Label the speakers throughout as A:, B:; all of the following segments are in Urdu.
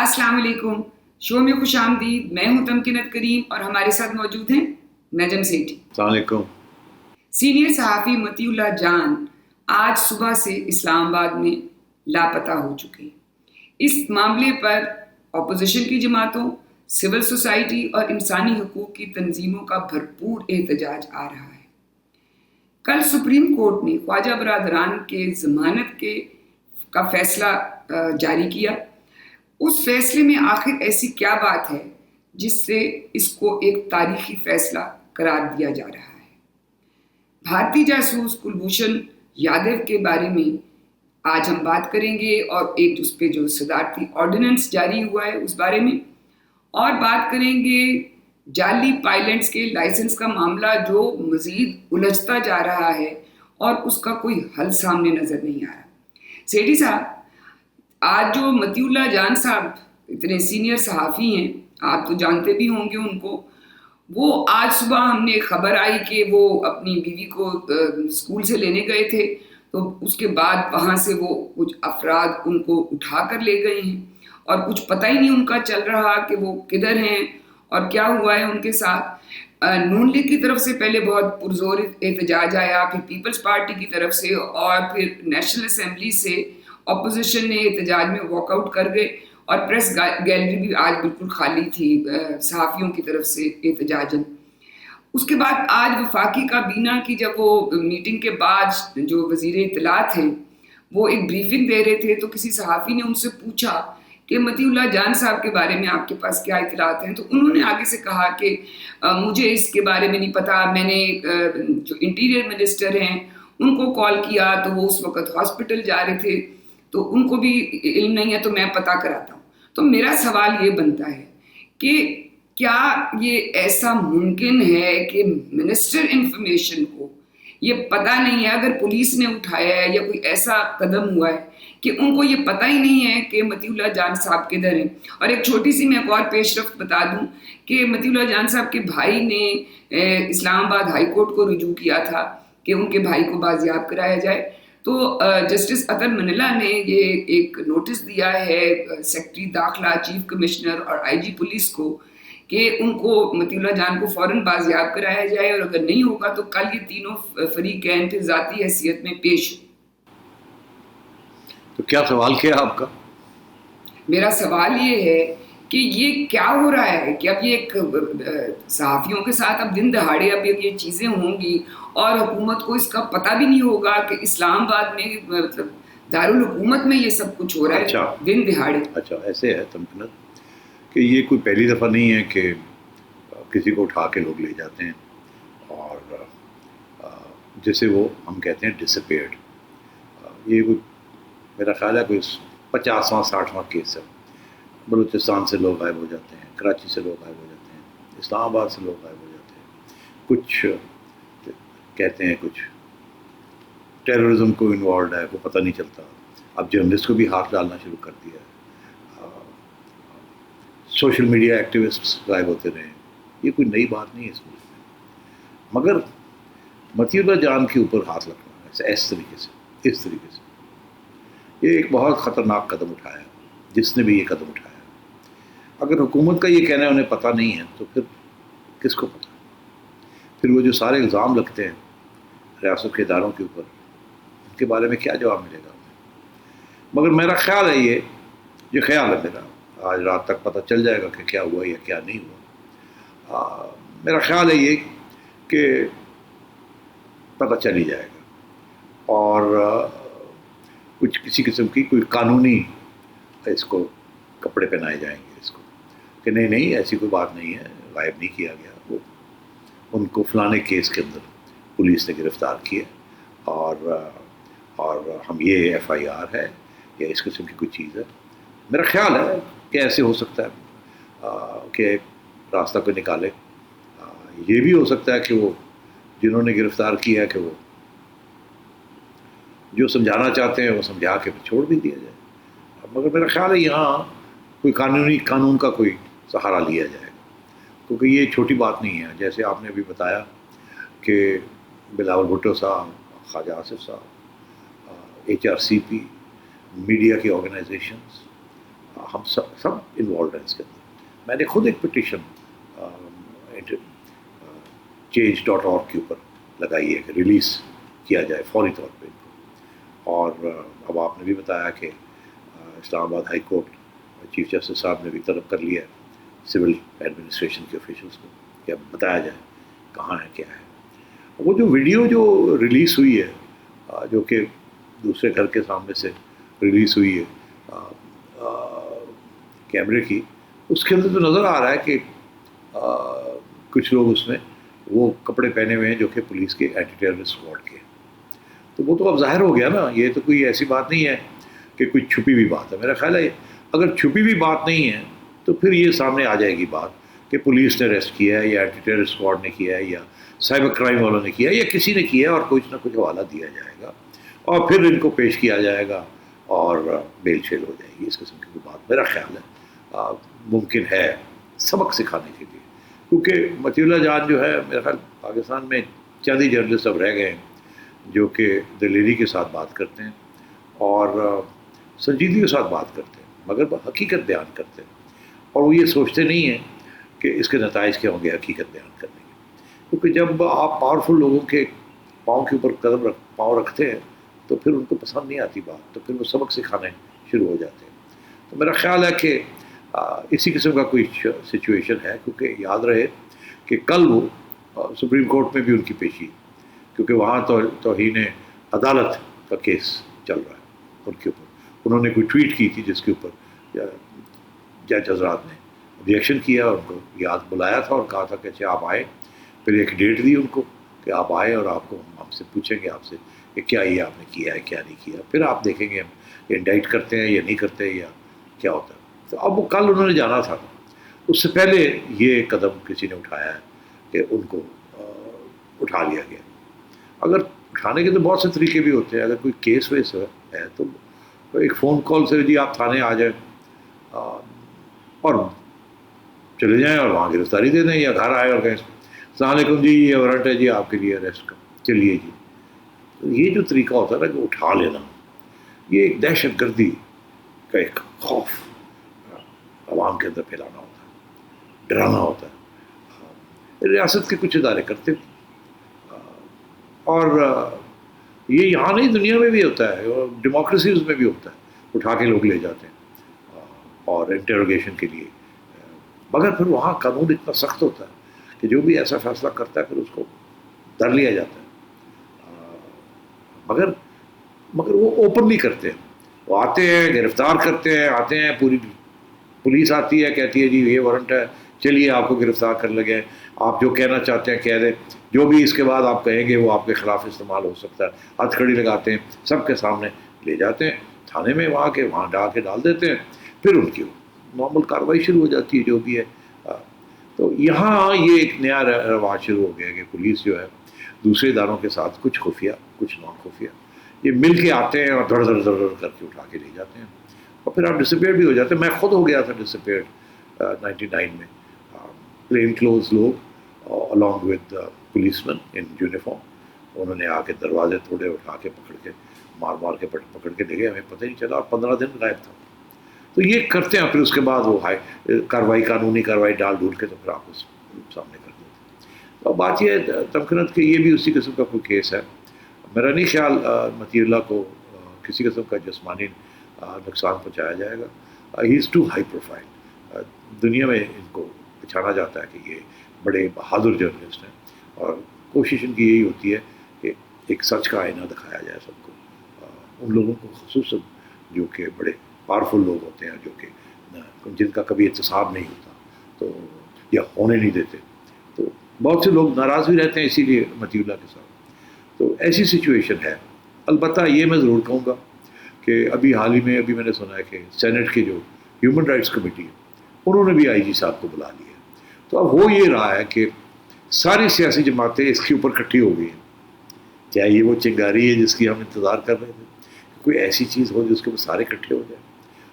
A: السلام علیکم. شو میں خوش آمدید. میں ہوں تمکنت کریم اور ہمارے ساتھ موجود ہیں نجم سیٹھی.
B: السلام علیکم.
A: سینئر صحافی مطیع اللہ جان آج صبح سے اسلام آباد میں لاپتہ ہو چکے ہیں. اس معاملے پر اپوزیشن کی جماعتوں، سول سوسائٹی اور انسانی حقوق کی تنظیموں کا بھرپور احتجاج آ رہا ہے. کل سپریم کورٹ نے خواجہ برادران کے ضمانت کا فیصلہ جاری کیا. اس فیصلے میں آخر ایسی کیا بات ہے جس سے اس کو ایک تاریخی فیصلہ قرار دیا جا رہا ہے؟ بھارتی جاسوس کلبھوشن یادو کے بارے میں آج ہم بات کریں گے اور ایک اس پہ جو صدارتی آرڈیننس جاری ہوا ہے اس بارے میں، اور بات کریں گے جعلی پائلٹس کے لائسنس کا معاملہ جو مزید الجھتا جا رہا ہے اور اس کا کوئی حل سامنے نظر نہیں آ رہا. سیٹھی صاحب، آج جو مطیع اللہ جان صاحب اتنے سینئر صحافی ہیں، آپ تو جانتے بھی ہوں گے ان کو، وہ آج صبح ہم نے خبر آئی کہ وہ اپنی بیوی کو اسکول سے لینے گئے تھے، تو اس کے بعد وہاں سے وہ کچھ افراد ان کو اٹھا کر لے گئے ہیں اور کچھ پتہ ہی نہیں ان کا چل رہا کہ وہ کدھر ہیں اور کیا ہوا ہے ان کے ساتھ. نون لیگ کی طرف سے پہلے بہت پرزور احتجاج آیا، پھر پیپلز پارٹی کی طرف سے اور پھر نیشنل اسمبلی سے اپوزیشن نے احتجاج میں واک آؤٹ کر گئے اور پریس گیلری بھی آج بالکل خالی تھی صحافیوں کی طرف سے احتجاجاً. اس کے بعد آج وفاقی کابینہ کی جب وہ میٹنگ کے بعد جو وزیر اطلاعات ہیں وہ ایک بریفنگ دے رہے تھے تو کسی صحافی نے ان سے پوچھا کہ مطیع اللہ جان صاحب کے بارے میں آپ کے پاس کیا اطلاعات ہیں، تو انہوں نے آگے سے کہا کہ مجھے اس کے بارے میں نہیں پتا، میں نے جو انٹیریئر منسٹر ہیں ان کو کال کیا تو وہ اس وقت ہاسپٹل جا رہے تھے تو ان کو بھی علم نہیں ہے، تو میں پتہ کراتا ہوں. تو میرا سوال یہ بنتا ہے کہ کیا یہ ایسا ممکن ہے کہ منسٹر انفارمیشن کو یہ پتہ نہیں ہے، اگر پولیس نے اٹھایا ہے یا کوئی ایسا قدم ہوا ہے کہ ان کو یہ پتہ ہی نہیں ہے کہ مطیع اللہ جان صاحب کدھر ہیں؟ اور ایک چھوٹی سی میں ایک اور پیش رفت بتا دوں کہ مطیع اللہ جان صاحب کے بھائی نے اسلام آباد ہائی کورٹ کو رجوع کیا تھا کہ ان کے بھائی کو بازیاب کرایا جائے، تو جسٹس اطہر منیلا نے یہ ایک نوٹس دیا ہے سیکرٹری داخلہ، چیف کمشنر اور آئی جی پولیس کو کہ ان کو مطیع اللہ جان کو فوراً بازیاب کرایا جائے، اور اگر نہیں ہوگا تو کل یہ تینوں فریقین پھر ذاتی حیثیت میں پیش ہوں.
B: تو کیا سوال کیا آپ کا؟
A: میرا سوال یہ ہے کہ یہ کیا ہو رہا ہے کہ اب یہ ایک صحافیوں کے ساتھ اب دن دہاڑے اب یہ چیزیں ہوں گی اور حکومت کو اس کا پتہ بھی نہیں ہوگا کہ اسلام آباد میں مطلب دارالحکومت میں یہ سب کچھ ہو رہا ہے دن دہاڑے.
B: اچھا ایسے ہے تمکنت کہ یہ کوئی پہلی دفعہ نہیں ہے کہ کسی کو اٹھا کے لوگ لے جاتے ہیں اور جسے وہ ہم کہتے ہیں ڈسپیئرڈ. یہ کوئی میرا خیال ہے کوئی 50واں 60واں کیس ہے. بلوچستان سے لوگ غائب ہو جاتے ہیں، کراچی سے لوگ غائب ہو جاتے ہیں، اسلام آباد سے لوگ غائب ہو جاتے ہیں. کچھ کہتے ہیں کچھ ٹیررزم کو انوالوڈ ہے، کو پتہ نہیں چلتا. اب جرنلسٹ کو بھی ہاتھ ڈالنا شروع کر دیا ہے. سوشل میڈیا ایکٹیوسٹ غائب ہوتے رہے. یہ کوئی نئی بات نہیں ہے اس ملک میں، مگر مطیع اللہ جان کے اوپر ہاتھ رکھنا ہے اس طریقے سے یہ ایک بہت خطرناک قدم اٹھایا جس نے بھی یہ قدم اٹھایا. اگر حکومت کا یہ کہنا ہے انہیں پتہ نہیں ہے تو پھر کس کو پتہ؟ پھر وہ جو سارے الزام لگتے ہیں ریاست کے اداروں کے اوپر، ان کے بارے میں کیا جواب ملے گا؟ مگر میرا خیال ہے یہ خیال ہے میرا، آج رات تک پتہ چل جائے گا کہ کیا ہوا یا کیا نہیں ہوا. میرا خیال ہے یہ کہ پتہ چل ہی جائے گا اور کچھ کسی قسم کی کوئی قانونی اس کو کپڑے پہنائے جائیں گے اس کو کہ نہیں ایسی کوئی بات نہیں ہے، غائب نہیں کیا گیا. وہ ان کو فلانے کیس کے اندر پولیس نے گرفتار کیا اور ہم یہ ایف آئی آر ہے یا اس قسم کی کوئی چیز ہے. میرا خیال ہے کہ ایسے ہو سکتا ہے کہ راستہ کوئی نکالے. یہ بھی ہو سکتا ہے کہ وہ جنہوں نے گرفتار کیا ہے کہ وہ جو سمجھانا چاہتے ہیں وہ سمجھا کے چھوڑ بھی دیا جائے. مگر میرا خیال ہے یہاں کوئی قانون کا کوئی سہارا لیا جائے گا، کیونکہ یہ چھوٹی بات نہیں ہے. جیسے آپ نے ابھی بتایا کہ بلاول بھٹو صاحب، خواجہ آصف صاحب، HRCP، میڈیا کی آرگنائزیشنز، ہم سب انوالوڈ ہیں اس کے اندر. میں نے خود ایک پٹیشن change.org کے اوپر لگائی ہے کہ ریلیز کیا جائے فوری طور پہ ان کو. اور اب آپ نے بھی بتایا کہ اسلام آباد ہائی کورٹ چیف جسٹس صاحب نے بھی طلب کر لیا ہے سول ایڈمنسٹریشن کے آفیشلس کو کہ اب بتایا جائے کہاں ہے کیا ہے. وہ جو ویڈیو جو ریلیز ہوئی ہے جو کہ دوسرے گھر کے سامنے سے ریلیز ہوئی ہے کیمرے کی, اس کے اندر تو نظر آ رہا ہے کہ کچھ لوگ اس میں وہ کپڑے پہنے ہوئے ہیں جو کہ پولیس کے اینٹی ٹیررسٹ اسکواڈ کے. تو وہ تو اب ظاہر ہو گیا نا, یہ تو کوئی ایسی بات نہیں ہے کہ کوئی چھپی ہوئی بات ہے. میرا خیال ہے اگر چھپی ہوئی بات نہیں ہے تو پھر یہ سامنے آ جائے گی بات کہ پولیس نے اریسٹ کیا ہے یا اینٹی ٹیررسٹ اسکواڈ نے کیا ہے یا سائبر کرائم والوں نے کیا ہے یا کسی نے کیا ہے, اور کچھ نہ کچھ حوالہ دیا جائے گا اور پھر ان کو پیش کیا جائے گا اور بیل شیل ہو جائے گی. اس قسم کی بات میرا خیال ہے ممکن ہے سبق سکھانے کے لیے, کیونکہ مطیع اللہ جان جو ہے میرا خیال پاکستان میں چند ہی جرنلسٹ اب رہ گئے ہیں جو کہ دلیری کے ساتھ بات کرتے ہیں اور سنجیدگی کے ساتھ بات کرتے ہیں, مگر حقیقت بیان کرتے ہیں, اور وہ یہ سوچتے نہیں ہیں کہ اس کے نتائج کیا ہوں گے حقیقت بیان کرنے کے. کیونکہ جب آپ پاورفل لوگوں کے پاؤں کے اوپر پاؤں رکھتے ہیں تو پھر ان کو پسند نہیں آتی بات, تو پھر وہ سبق سکھانے شروع ہو جاتے ہیں. تو میرا خیال ہے کہ اسی قسم کا کوئی سچویشن ہے, کیونکہ یاد رہے کہ کل وہ سپریم کورٹ میں بھی ان کی پیشی, کیونکہ وہاں توہین عدالت کا کیس چل رہا ہے ان کے اوپر. انہوں نے کوئی ٹویٹ کی تھی جس کے اوپر جج حضرات نے ریئیکشن کیا, ان کو یاد بلایا تھا اور کہا تھا کہ اچھا آپ آئیں, پھر ایک ڈیٹ دی ان کو کہ آپ آئیں اور آپ کو ہم سے پوچھیں گے آپ سے کہ کیا یہ آپ نے کیا ہے کیا نہیں کیا, پھر آپ دیکھیں گے ہم انڈائٹ کرتے ہیں یا نہیں کرتے یا کیا ہوتا ہے. تو اب وہ کل انہوں نے جانا تھا, اس سے پہلے یہ قدم کسی نے اٹھایا ہے کہ ان کو اٹھا لیا گیا. اگر اٹھانے کے تو بہت سے طریقے بھی ہوتے ہیں. اگر کوئی کیس ویس ہے تو ایک فون کال سے جی آپ تھانے آ جائیں اور چلے جائیں اور وہاں گرفتاری دے دیں, یا گھر آئے اور کہیں السلام علیکم جی یہ وارنٹ ہے جی آپ کے لیے اریسٹ کا, چلیے جی. یہ جو طریقہ ہوتا ہے نا کہ اٹھا لینا, یہ ایک دہشت گردی کا ایک خوف عوام کے اندر پھیلانا ہوتا ہے, ڈرانا ہوتا ہے. ریاست کے کچھ ادارے کرتے ہیں اور یہ یہاں نہیں دنیا میں بھی ہوتا ہے, اور ڈیموکریسیز میں بھی ہوتا ہے, اٹھا کے لوگ لے جاتے ہیں اور انٹروگیشن کے لیے. مگر پھر وہاں قانون اتنا سخت ہوتا ہے کہ جو بھی ایسا فیصلہ کرتا ہے پھر اس کو در لیا جاتا ہے. مگر وہ اوپن نہیں کرتے, وہ آتے ہیں گرفتار کرتے ہیں, آتے ہیں پوری پولیس آتی ہے کہتی ہے جی یہ وارنٹ ہے چلیے آپ کو گرفتار کر لگے, آپ جو کہنا چاہتے ہیں کہہ دیں, جو بھی اس کے بعد آپ کہیں گے وہ آپ کے خلاف استعمال ہو سکتا ہے. ہتھ کڑی لگاتے ہیں, سب کے سامنے لے جاتے ہیں تھانے میں, وہاں کے ڈال دیتے ہیں, پھر ان کی نارمل کارروائی شروع ہو جاتی ہے جو بھی ہے. تو یہاں یہ ایک نیا رواج شروع ہو گیا کہ پولیس جو ہے دوسرے اداروں کے ساتھ کچھ خفیہ کچھ نان خفیہ یہ مل کے آتے ہیں اور دھڑ دھڑ دھڑ دھڑ کر کے اٹھا کے لے جاتے ہیں, اور پھر آپ ڈسپیئر بھی ہو جاتے ہیں. میں خود ہو گیا تھا ڈسپیئر 99 میں, پلین کلوز لوگ along with police men in uniform, انہوں نے آ کے دروازے توڑے, اٹھا کے پکڑ کے مار کے پکڑ کے لے گئے, ہمیں پتہ نہیں چلا, اور 15 دن غائب تھا. تو یہ کرتے ہیں, پھر اس کے بعد وہ کاروائی قانونی کاروائی ڈال ڈھول کے تو پھر آپ اس سامنے کر دیتے ہیں. اور بات یہ ہے تمکنت کہ یہ بھی اسی قسم کا کوئی کیس ہے. میرا نہیں خیال مطیع اللہ کو کسی قسم کا جسمانی نقصان پہنچایا جائے گا. ہی از ٹو ہائی پروفائل, دنیا میں ان کو پہچانا جاتا ہے کہ یہ بڑے بہادر جرنلسٹ ہیں, اور کوشش ان کی یہی ہوتی ہے کہ ایک سچ کا آئینہ دکھایا جائے سب کو, ان لوگوں کو خصوصاً جو کہ بڑے پاورفل لوگ ہوتے ہیں, جو کہ جن کا کبھی احتساب نہیں ہوتا تو یا ہونے نہیں دیتے. تو بہت سے لوگ ناراض بھی رہتے ہیں اسی لیے مطیع اللہ کے ساتھ. تو ایسی سچویشن ہے. البتہ یہ میں ضرور کہوں گا کہ ابھی حال ہی میں میں نے سنا ہے کہ سینٹ کی جو ہیومن رائٹس کمیٹی ہے انہوں نے بھی آئی جی صاحب کو بلا لیا. تو اب ہو یہ رہا ہے کہ ساری سیاسی جماعتیں اس کے اوپر اکٹھی ہو گئی ہیں. کیا یہ وہ چنگاری ہے جس کی ہم انتظار کر رہے تھے, کوئی ایسی چیز ہو جس کے اوپر سارے اکٹھے ہو جائیں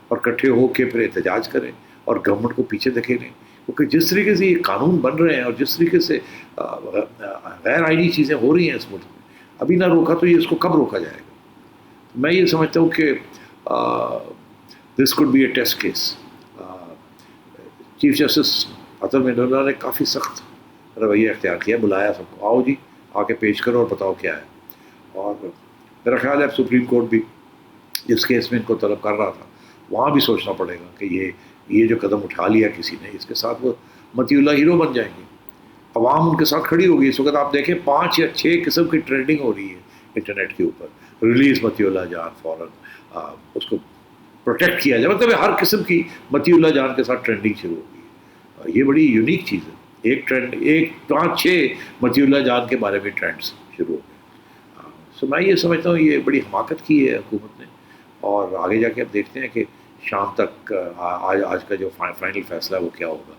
B: اور اکٹھے ہو کے پھر احتجاج کریں اور گورنمنٹ کو پیچھے دھکیلیں. کیونکہ جس طریقے سے یہ قانون بن رہے ہیں اور جس طریقے سے غیر آئینی چیزیں ہو رہی ہیں اس ملک میں, ابھی نہ روکا تو یہ اس کو کب روکا جائے گا. میں یہ سمجھتا ہوں کہ this code be a test case. Chief justice Athar Minallah نے کافی سخت رویہ اختیار کیا, بلایا سب کو, آؤ جی آ کے پیش کرو اور بتاؤ کیا ہے. اور میرا خیال ہے سپریم کورٹ بھی جس کیس میں ان کو طلب کر رہا تھا وہاں بھی سوچنا پڑے گا کہ یہ جو قدم اٹھا لیا کسی نے, اس کے ساتھ وہ مطیع اللہ ہیرو بن جائیں گے. عوام ان کے ساتھ کھڑی ہوگی. اس وقت آپ دیکھیں 5 یا 6 قسم کی ٹرینڈنگ ہو رہی ہے انٹرنیٹ کے اوپر. ریلیز مطیع اللہ جان, فوراً اس کو پروٹیکٹ کیا جائے, مطلب ہر قسم کی مطیع اللہ جان کے ساتھ ٹرینڈنگ شروع ہو گئی. یہ بڑی یونیک چیز ہے. ایک ٹرینڈ, ایک 5-6 مطیع اللہ جان کے بارے میں ٹرینڈس شروع ہو گئے. سو میں یہ سمجھتا ہوں یہ بڑی حماقت کی ہے حکومت نے, اور آگے جا کے اب دیکھتے ہیں کہ شام تک آج کا جو فائنل فیصلہ ہے وہ کیا ہوگا.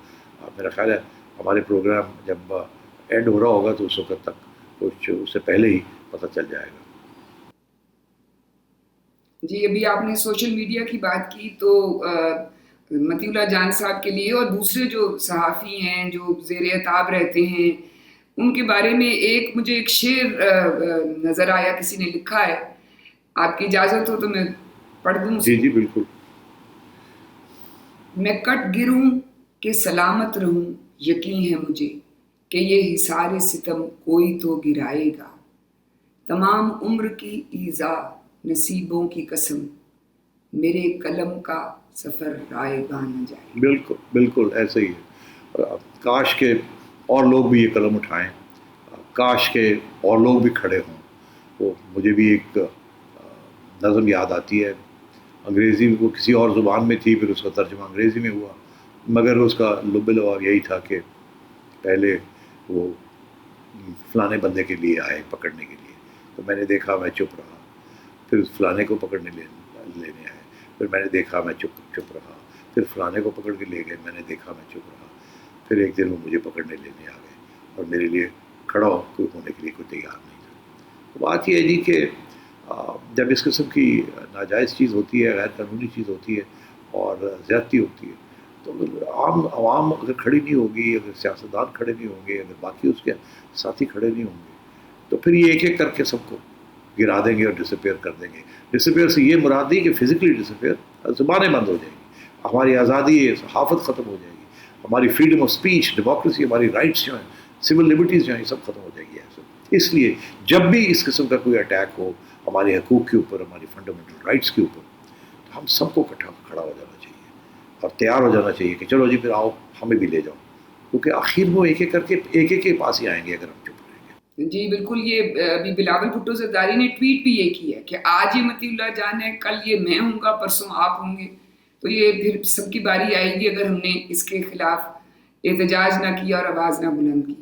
B: میرا خیال ہے ہمارے پروگرام جب اینڈ ہو رہا ہوگا تو اس وقت تک کچھ اس سے پہلے ہی پتہ چل جائے گا.
A: جی ابھی آپ نے سوشل میڈیا کی بات کی, تو مطیع اللہ جان صاحب کے لیے اور دوسرے جو صحافی ہیں جو زیر عتاب رہتے ہیں ان کے بارے میں مجھے ایک شعر نظر آیا, کسی نے لکھا ہے. آپ کی اجازت ہو تو میں پڑھ دوں.
B: جی جی بالکل.
A: میں کٹ گروں کہ سلامت رہوں, یقین ہے مجھے کہ یہ حصار ستم کوئی تو گرائے گا. تمام عمر کی ایذا نصیبوں کی قسم, میرے قلم کا سفر رائے گا نہ جائے.
B: بالکل بالکل ایسا ہی ہے. کاش کہ اور لوگ بھی یہ قلم اٹھائیں, کاش کہ اور لوگ بھی کھڑے ہوں. وہ مجھے بھی ایک نظم یاد آتی ہے, انگریزی وہ کسی اور زبان میں تھی, پھر اس کا ترجمہ انگریزی میں ہوا, مگر اس کا لب لباب یہی تھا کہ پہلے وہ فلانے بندے کے لیے آئے پکڑنے کے لیے, تو میں نے دیکھا میں چپ رہا. پھر فلانے کو پکڑنے لینے آئے, پھر میں نے دیکھا میں چپ رہا. پھر فلانے کو پکڑ کے لے گئے, میں نے دیکھا میں چپ رہا. پھر ایک دن وہ مجھے پکڑنے لینے آ گئے اور میرے لیے کھڑا ہونے کے لیے کوئی تیار نہیں تھا. بات یہ ہے جی کہ جب اس قسم کی ناجائز چیز ہوتی ہے, غیر قانونی چیز ہوتی ہے اور زیادتی ہوتی ہے, تو عوام اگر کھڑی نہیں ہوگی, اگر سیاستدان کھڑے نہیں ہوں گے, اگر باقی اس کے ساتھی کھڑے نہیں ہوں گے, تو پھر یہ ایک ایک کر کے سب کو گرا دیں گے اور ڈسپیئر کر دیں گے. ڈسپیئر سے یہ مراد نہیں کہ فزیکلی ڈسپیئر, زبانیں بند ہو جائیں گی, ہماری آزادی صحافت ختم ہو جائے گی, ہماری فریڈم آف اسپیچ, ڈیموکریسی, ہماری رائٹس جو ہیں, سول لبرٹیز جو ہیں, یہ سب ختم ہو جائے گی. ایسے اس لیے جب بھی اس قسم کا کوئی اٹیک ہو ہمارے حقوق کے اوپر, ہماری فنڈامنٹل رائٹس کے اوپر, تو ہم سب کو کھڑا ہو جانا چاہیے اور تیار ہو جانا چاہیے کہ چلو جی پھر آؤ ہمیں بھی لے جاؤ, کیونکہ آخر وہ ایک ایک کر کے ایک کے پاس ہی آئیں گے اگر ہم چپ رہیں گے.
A: جی بالکل. یہ ابھی بلاول بھٹو زرداری نے ٹویٹ بھی یہ کی ہے کہ آج یہ مطیع اللہ جان ہے, کل یہ میں ہوں گا, پرسوں آپ ہوں گے, تو یہ پھر سب کی باری آئے گی اگر ہم نے اس کے خلاف احتجاج نہ کیا اور آواز نہ بلند کی.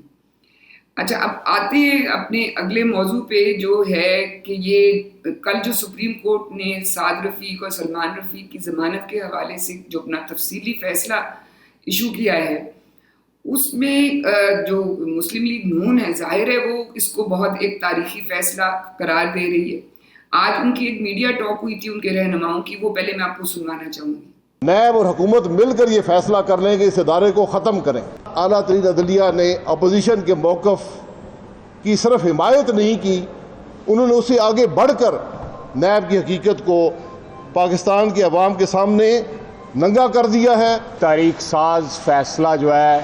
A: اچھا اب آتے ہیں اپنے اگلے موضوع پہ, جو ہے کہ یہ کل جو سپریم کورٹ نے سعد رفیق اور سلمان رفیق کی ضمانت کے حوالے سے جو اپنا تفصیلی فیصلہ ایشو کیا ہے, اس میں جو مسلم لیگ نون ہے, ظاہر ہے وہ اس کو بہت ایک تاریخی فیصلہ قرار دے رہی ہے. آج ان کی ایک میڈیا ٹاک ہوئی تھی ان کے رہنماؤں کی, وہ پہلے میں آپ کو سنوانا چاہوں گی.
C: نیب اور حکومت مل کر یہ فیصلہ کر لیں کہ اس ادارے کو ختم کریں. اعلیٰ ترین عدلیہ نے اپوزیشن کے موقف کی صرف حمایت نہیں کی, انہوں نے اس سے آگے بڑھ کر نیب کی حقیقت کو پاکستان کے عوام کے سامنے ننگا کر دیا ہے.
D: تاریخ ساز فیصلہ جو ہے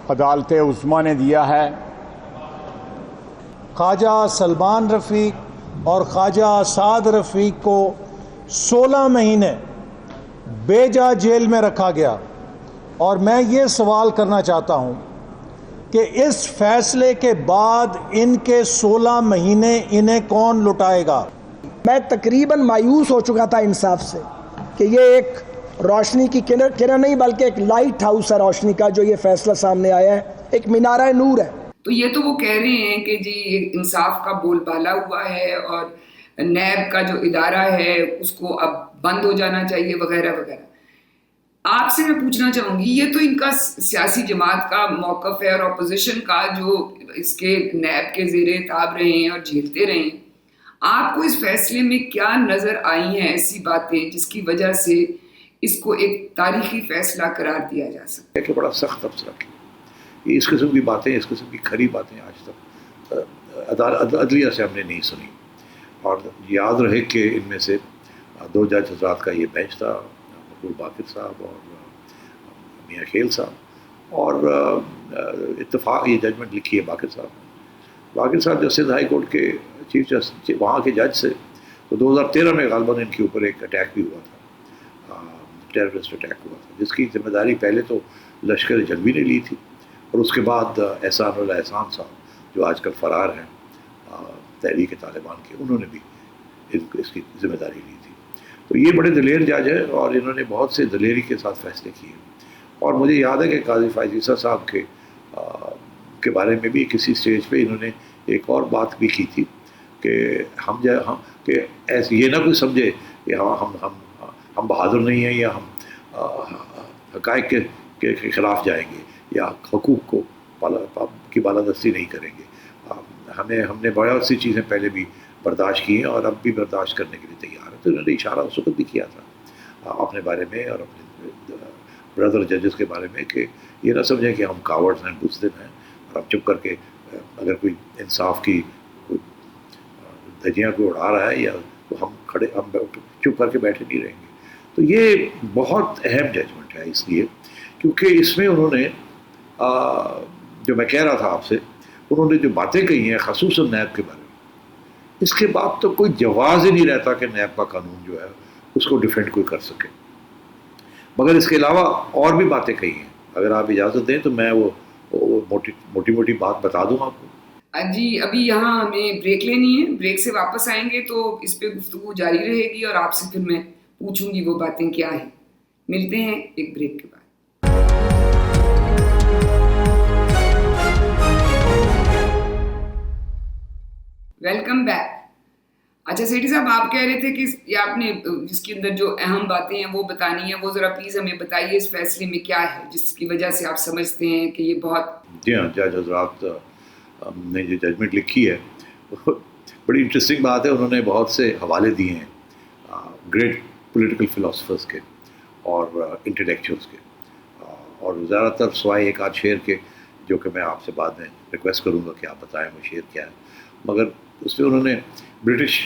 D: عدالت عظمیٰ نے دیا ہے.
E: خواجہ سلمان رفیق اور خواجہ سعد رفیق کو 16 مہینے بے جا جیل میں رکھا گیا, اور میں یہ سوال کرنا چاہتا ہوں کہ اس فیصلے کے بعد ان کے 16 مہینے انہیں کون لٹائے گا؟
F: میں تقریباً مایوس ہو چکا تھا انصاف سے کہ یہ ایک روشنی کی کرن نہیں بلکہ ایک لائٹ ہاؤس ہے روشنی کا, جو یہ فیصلہ سامنے آیا ہے, ایک مینارہ نور ہے.
A: تو یہ تو وہ کہہ رہے ہیں کہ جی انصاف کا بول بالا ہوا ہے اور نیب کا جو ادارہ ہے اس کو اب بند ہو جانا چاہیے وغیرہ وغیرہ. آپ سے میں پوچھنا چاہوں گی, یہ تو ان کا سیاسی جماعت کا موقف ہے اور اپوزیشن کا جو اس کے نیب کے زیر تاب رہے ہیں اور جھیلتے رہے ہیں. آپ کو اس فیصلے میں کیا نظر آئی ہیں ایسی باتیں جس کی وجہ سے اس کو ایک تاریخی فیصلہ قرار دیا جا سکتا
B: ہے؟ کہ بڑا سخت تبصرہ کیا. اس قسم کی باتیں, اس قسم کی کھری باتیں آج تک عدلیہ سے ہم نے نہیں سنی. اور یاد رہے کہ ان میں سے دو جج حضرات کا یہ بینچ تھا، مقبول باقر صاحب اور میاں خیل صاحب، اور اتفاق یہ ججمنٹ لکھی ہے باقر صاحب نے۔ باقر صاحب جو سندھ ہائی کورٹ کے چیف جسٹس وہاں کے جج سے، تو 2013 میں غالباً ان کے اوپر ایک اٹیک بھی ہوا تھا، ٹیررسٹ اٹیک ہوا تھا، جس کی ذمہ داری پہلے تو لشکر جنگی نے لی تھی، اور اس کے بعد احسان اللہ احسان صاحب جو آج کل فرار ہیں تحریک طالبان کے، انہوں نے بھی اس کی ذمہ داری لی تھی۔ تو یہ بڑے دلیر جج ہیں اور انہوں نے بہت سے دلیری کے ساتھ فیصلے کیے، اور مجھے یاد ہے کہ قاضی فائز عیسیٰ صاحب کے بارے میں بھی کسی اسٹیج پہ انہوں نے ایک اور بات بھی کی تھی کہ کہ ایسے یہ نہ کوئی سمجھے کہ ہم بہادر نہیں ہیں یا ہم حقائق کے خلاف جائیں گے یا حقوق کو کی بالادستی نہیں کریں گے۔ ہم نے بہت سی چیزیں پہلے بھی برداشت کی ہیں اور اب بھی برداشت کرنے کے لیے تیار ہیں۔ تو انہوں نے اشارہ اس وقت بھی کیا تھا اپنے بارے میں اور اپنے بردر ججز کے بارے میں کہ یہ نہ سمجھیں کہ ہم کاورڈز ہیں، بزدل ہیں، اور ہم چپ کر کے اگر کوئی انصاف کی کوئی دھجیاں کو اڑا رہا ہے یا تو ہم چپ کر کے بیٹھے نہیں رہیں گے۔ تو یہ بہت اہم ججمنٹ ہے اس لیے کیونکہ اس میں انہوں نے جو میں کہہ رہا تھا آپ سے، انہوں نے جو باتیں کہی ہیں خصوصاً نیب کے بارے میں، اس کے بعد تو کوئی جواز ہی نہیں رہتا کہ نیب کا قانون جو ہے اس کو ڈیفینڈ کوئی کر سکے۔ مگر اس کے علاوہ اور بھی باتیں کہی ہیں، اگر آپ اجازت دیں تو میں وہ موٹی بات بتا دوں آپ کو۔
A: جی ابھی یہاں ہمیں بریک لینی ہے، بریک سے واپس آئیں گے تو اس پہ گفتگو جاری رہے گی اور آپ سے پھر میں پوچھوں گی وہ باتیں کیا ہیں۔ ملتے ہیں ایک بریک کے بعد۔ Welcome back. اچھا سیٹھی صاحب، آپ کہہ رہے تھے کہ یہ آپ نے جس کے اندر جو اہم باتیں ہیں وہ بتانی ہیں، وہ ذرا پلیز ہمیں بتائیے اس فیصلے میں کیا ہے جس کی وجہ سے آپ سمجھتے ہیں کہ یہ بہت۔
B: جی ہاں، جج حضرات نے جو ججمنٹ لکھی ہے بڑی انٹرسٹنگ بات ہے، انہوں نے بہت سے حوالے دیے ہیں گریٹ پولیٹیکل فلاسفرز کے اور انٹلیکچوئلس کے، اور زیادہ تر سوائے ایک آدھ شعر کے جو کہ میں آپ سے بعد میں ریکویسٹ کروں گا کہ آپ بتائیں وہ شعر کیا ہے، مگر اس میں انہوں نے British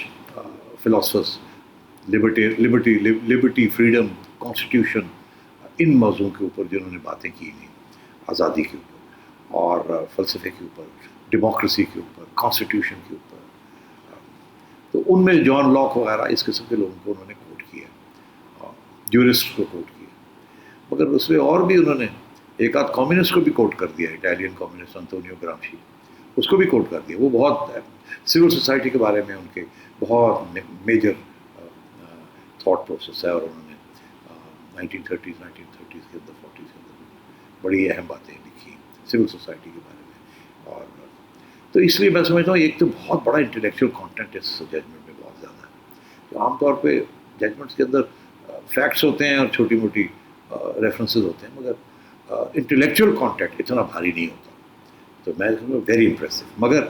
B: philosophers liberty, freedom, constitution, ان موضوعوں کے اوپر جنہوں نے باتیں کی ہیں، آزادی کے اوپر اور فلسفے کے اوپر، ڈیموکریسی کے اوپر، کانسٹیٹیوشن کے اوپر، تو ان میں جان لاک وغیرہ اس قسم کے لوگوں کو انہوں نے کوٹ کیا، جورسٹ کو کوٹ کیا، مگر اس میں اور بھی انہوں نے ایک آدھ کمیونسٹ کو بھی کوٹ کر دیا، اٹالین کمیونسٹ انطونیو گرامشی، اس کو بھی کوٹ کر دیا۔ وہ بہت سول سوسائٹی کے بارے میں ان کے بہت میجر تھاٹ پروسیس ہے، اور انہوں نے 1930s کے اندر 40s کے اندر بڑی اہم باتیں لکھی سول سوسائٹی کے بارے میں، اور تو اس لیے میں سمجھتا ہوں ایک تو بہت بڑا انٹلیکچوئل کانٹینٹ اس ججمنٹ میں بہت زیادہ ہے۔ تو عام طور پہ ججمنٹس کے اندر فیکٹس ہوتے ہیں اور چھوٹی موٹی ریفرنسز ہوتے ہیں، مگر انٹلیکچوئل کانٹینٹ اتنا بھاری نہیں ہوتا، تو میں ویری امپریسو۔ مگر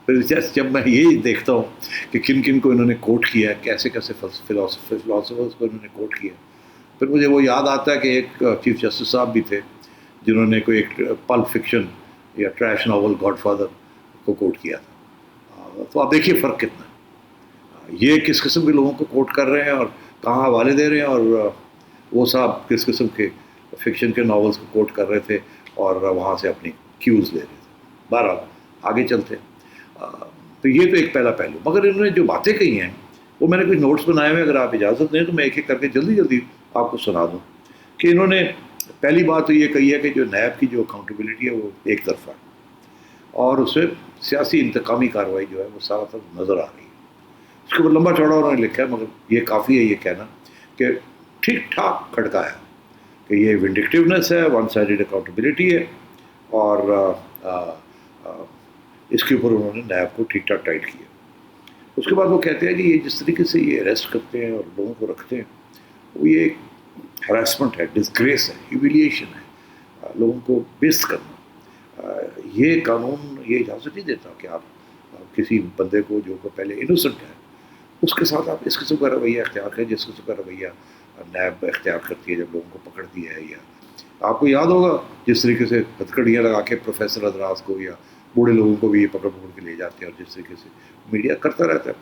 B: پھر جب میں یہ دیکھتا ہوں کہ کن کن کو انہوں نے کوٹ کیا ہے، کیسے فلاسفرز کو انہوں نے کوٹ کیا، پھر مجھے وہ یاد آتا ہے کہ ایک چیف جسٹس صاحب بھی تھے جنہوں نے کوئی ایک پلپ فکشن یا ٹریش ناول گاڈ فادر کو کوٹ کیا تھا۔ تو آپ دیکھیے فرق کتنا ہے، یہ کس قسم کے لوگوں کو کوٹ کر رہے ہیں اور کہاں حوالے دے رہے ہیں، اور وہ صاحب کس قسم کے فکشن کے ناولس کو کوٹ کر رہے تھے اور وہاں سے اپنی کیوز لے رہے تھے۔ بہرحال آگے چلتے ہیں۔ تو یہ تو ایک پہلا پہلو، مگر انہوں نے جو باتیں کہی ہیں وہ میں نے کچھ نوٹس بنائے ہوئے، اگر آپ اجازت دیں تو میں ایک ایک کر کے جلدی آپ کو سنا دوں کہ انہوں نے پہلی بات تو یہ کہی ہے کہ جو نیب کی جو اکاؤنٹیبلٹی ہے وہ ایک طرفہ ہے، اور اس میں سیاسی انتقامی کارروائی جو ہے وہ سارا طرف نظر آ رہی ہے۔ اس کے اوپر لمبا چوڑا انہوں نے لکھا ہے، مگر یہ کافی ہے یہ کہنا کہ ٹھیک ٹھاک کھڑکا ہے کہ یہ ونڈکٹیونیس ہے، ون سائڈڈ اکاؤنٹیبلٹی ہے، اور اس کے اوپر انہوں نے نیب کو ٹھیک ٹھاک ٹائٹ کیا۔ اس کے بعد وہ کہتے ہیں کہ یہ جس طریقے سے یہ اریسٹ کرتے ہیں اور لوگوں کو رکھتے ہیں، وہ یہ ایک ہراسمنٹ ہے، ڈسگریس ہے، ہیوملیشن ہے، لوگوں کو بیزت کرنا۔ یہ قانون یہ اجازت نہیں دیتا کہ آپ کسی بندے کو جو کہ پہلے انوسنٹ ہے اس کے ساتھ آپ اس قسم کا رویہ اختیار کریں جس قسم کا رویہ نیب اختیار کرتی ہے جب لوگوں کو پکڑتی ہے۔ یا آپ کو یاد ہوگا جس طریقے سے ہتھکڑیاں لگا کے پروفیسر حضرات کو یا بوڑھے لوگوں کو بھی یہ پکڑ کے لے جاتے ہیں، اور جس طریقے سے میڈیا کرتا رہتا ہے۔